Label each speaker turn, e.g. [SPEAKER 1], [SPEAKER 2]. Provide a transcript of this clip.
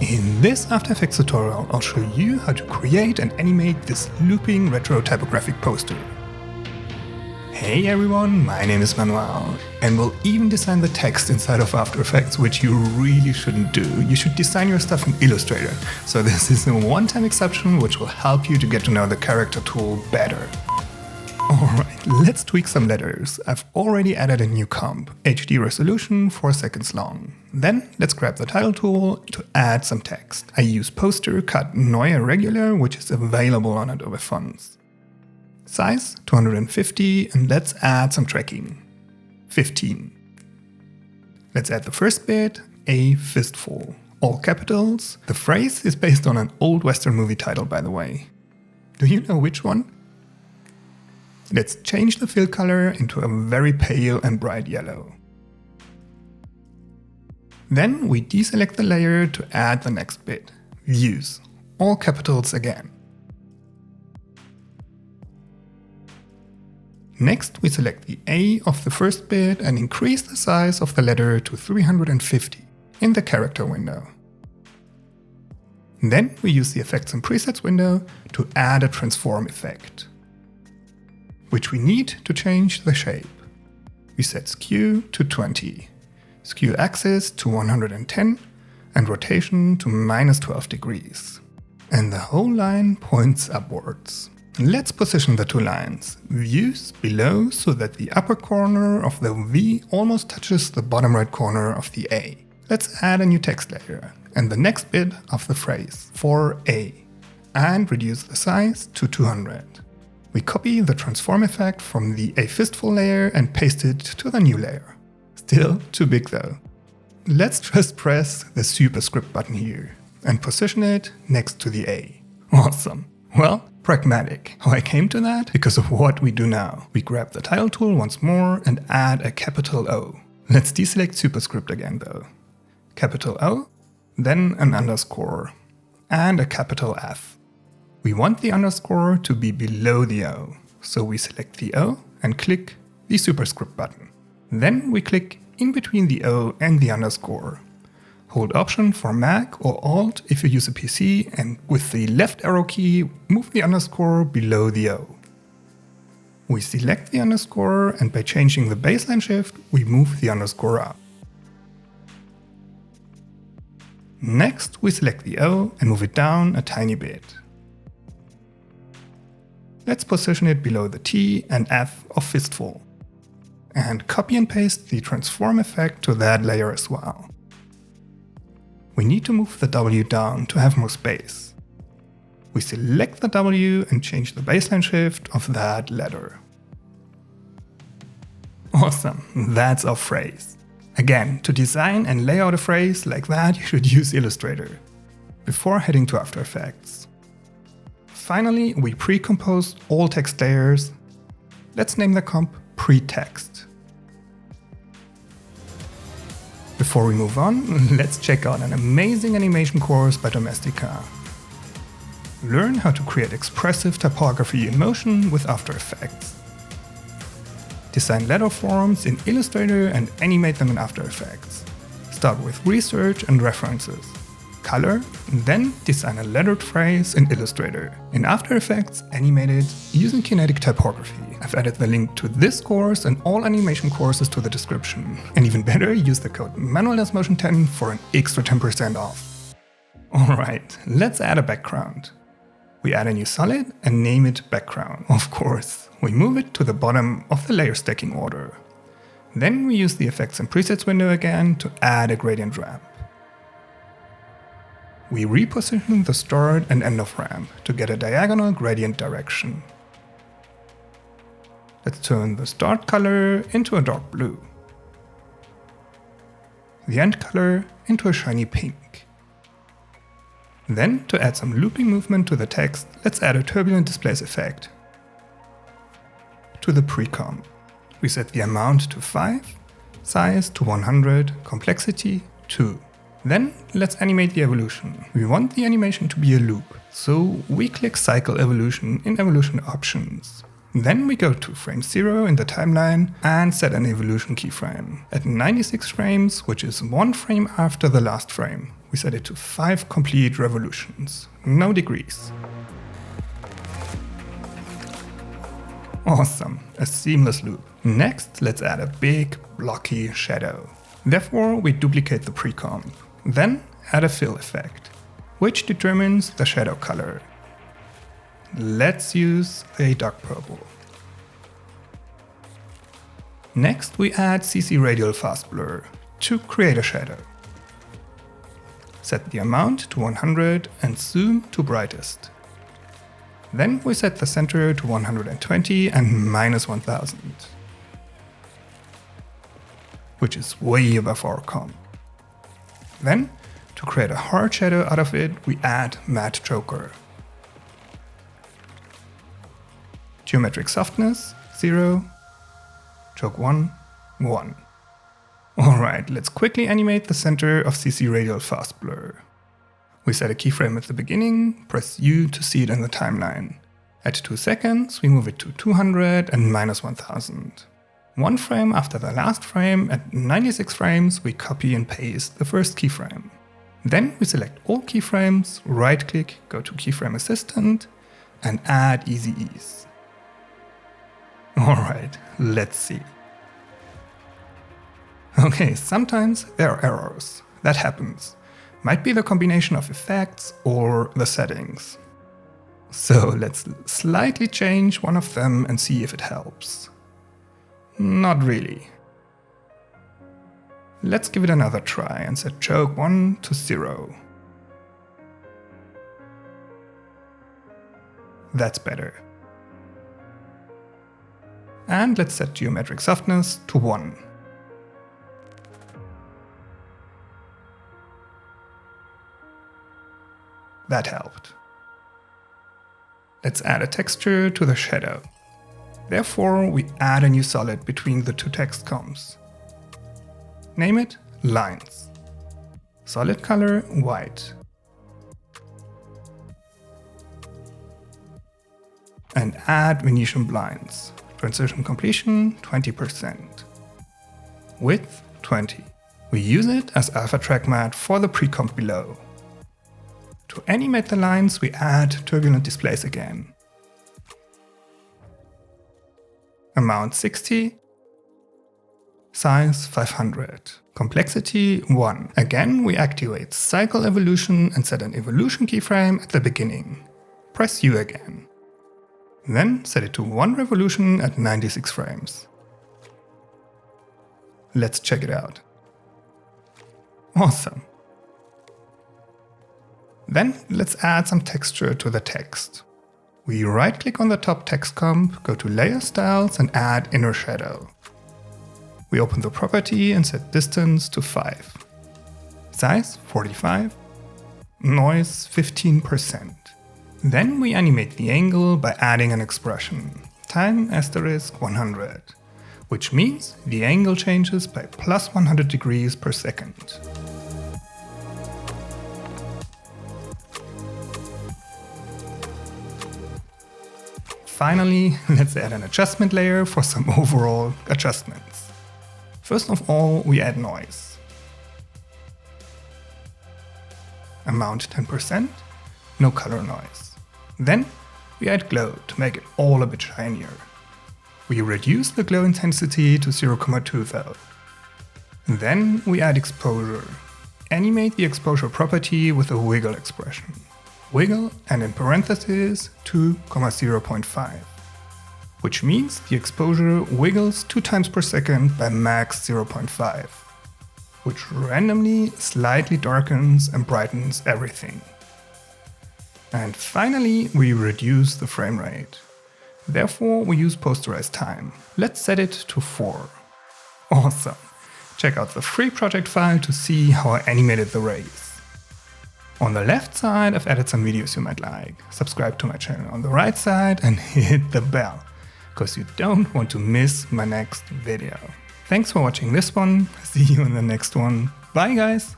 [SPEAKER 1] In this After Effects tutorial, I'll show you how to create and animate this looping retro typographic poster. Hey everyone, my name is Manuel, and we'll even design the text inside of After Effects, which you really shouldn't do. You should design your stuff in Illustrator. So this is a one-time exception which will help you to get to know the character tool better. Alright, let's tweak some letters. I've already added a new comp, HD resolution 4 seconds long. Then let's grab the title tool to add some text. I use Poster Cut Neue Regular, which is available on Adobe fonts. Size 250, and let's add some tracking. 15. Let's add the first bit, a fistful. All capitals. The phrase is based on an old Western movie title, by the way. Do you know which one? Let's change the fill color into a very pale and bright yellow. Then we deselect the layer to add the next bit, views, all capitals again. Next we select the A of the first bit and increase the size of the letter to 350 in the character window. Then we use the Effects and Presets window to add a transform effect, which we need to change the shape. We set skew to 20, skew axis to 110, and rotation to -12 degrees. And the whole line points upwards. Let's position the two lines, views below, so that the upper corner of the V almost touches the bottom right corner of the A. Let's add a new text layer and the next bit of the phrase, for A, and reduce the size to 200. We copy the transform effect from the A fistful layer and paste it to the new layer. Still too big though. Let's just press the superscript button here and position it next to the A. Awesome. Well, pragmatic. How I came to that? Because of what we do now. We grab the title tool once more and add a capital O. Let's deselect superscript again though. Capital O, then an underscore, and a capital F. We want the underscore to be below the O, so we select the O and click the superscript button. Then we click in between the O and the underscore. Hold Option for Mac or Alt if you use a PC, and with the left arrow key, move the underscore below the O. We select the underscore, and by changing the baseline shift, we move the underscore up. Next, we select the O and move it down a tiny bit. Let's position it below the T and F of fistful. And copy and paste the transform effect to that layer as well. We need to move the W down to have more space. We select the W and change the baseline shift of that letter. Awesome, that's our phrase. Again, to design and lay out a phrase like that, you should use Illustrator before heading to After Effects. Finally, we pre-composed all text layers. Let's name the comp pre-text. Before we move on, let's check out an amazing animation course by Domestika. Learn how to create expressive typography in motion with After Effects. Design letter forms in Illustrator and animate them in After Effects. Start with research and references. Color, then design a lettered phrase in Illustrator. In After Effects, animate it using kinetic typography. I've added the link to this course and all animation courses to the description. And even better, use the code ManuelDoesMotion10 for an extra 10% off. Alright, let's add a background. We add a new solid and name it background, of course. We move it to the bottom of the layer stacking order. Then we use the Effects and Presets window again to add a gradient ramp. We reposition the start and end of ramp to get a diagonal gradient direction. Let's turn the start color into a dark blue. The end color into a shiny pink. Then, to add some looping movement to the text, let's add a turbulent displace effect. To the pre-comp, we set the amount to 5, size to 100, complexity 2. Then let's animate the evolution. We want the animation to be a loop, so we click Cycle Evolution in Evolution Options. Then we go to frame 0 in the timeline and set an evolution keyframe. At 96 frames, which is one frame after the last frame, We set it to 5 complete revolutions, no degrees. Awesome, a seamless loop. Next, let's add a big, blocky shadow. Therefore, we duplicate the pre-comp. Then add a fill effect, which determines the shadow color. Let's use a dark purple. Next, we add CC radial fast blur to create a shadow. Set the amount to 100 and zoom to brightest. Then we set the center to 120 and minus 1000, which is way above our comp. Then, to create a hard shadow out of it, we add matte joker. Geometric softness, 0. Choke 1, 1. Alright, let's quickly animate the center of CC radial fast blur. We set a keyframe at the beginning, press U to see it in the timeline. At 2 seconds, we move it to 200 and minus 1000. 1 frame after the last frame, at 96 frames, we copy and paste the first keyframe. Then we select all keyframes, right-click, go to Keyframe Assistant, and add Easy Ease. Alright, let's see. Okay, sometimes there are errors. That happens. Might be the combination of effects or the settings. So let's slightly change one of them and see if it helps. Not really. Let's give it another try and set choke 1 to 0. That's better. And let's set geometric softness to 1. That helped. Let's add a texture to the shadow. Therefore, we add a new solid between the 2 text comps. Name it Lines. Solid color white. And add Venetian blinds. Transition completion 20%. Width 20. We use it as alpha track matte for the pre-comp below. To animate the lines, we add turbulent displays again. Amount 60. Size 500. Complexity 1. Again, we activate cycle evolution and set an evolution keyframe at the beginning. Press U again. Then set it to 1 revolution at 96 frames. Let's check it out. Awesome. Then let's add some texture to the text. We right-click on the top text comp, go to Layer Styles and add Inner Shadow. We open the property and set distance to 5. Size 45. Noise 15%. Then we animate the angle by adding an expression, time asterisk 100, which means the angle changes by plus 100 degrees per second. Finally, let's add an adjustment layer for some overall adjustments. First of all, we add noise. Amount 10%, no color noise. Then we add glow to make it all a bit shinier. We reduce the glow intensity to 0.2 though. Then we add exposure. Animate the exposure property with a wiggle expression. Wiggle and in parentheses 2,0.5, which means the exposure wiggles 2 times per second by max 0.5, which randomly slightly darkens and brightens everything. And finally, we reduce the frame rate. Therefore, we use posterized time. Let's set it to 4. Awesome! Check out the free project file to see how I animated the rays. On the left side, I've added some videos you might like. Subscribe to my channel on the right side and hit the bell, because you don't want to miss my next video. Thanks for watching this one. See you in the next one. Bye guys!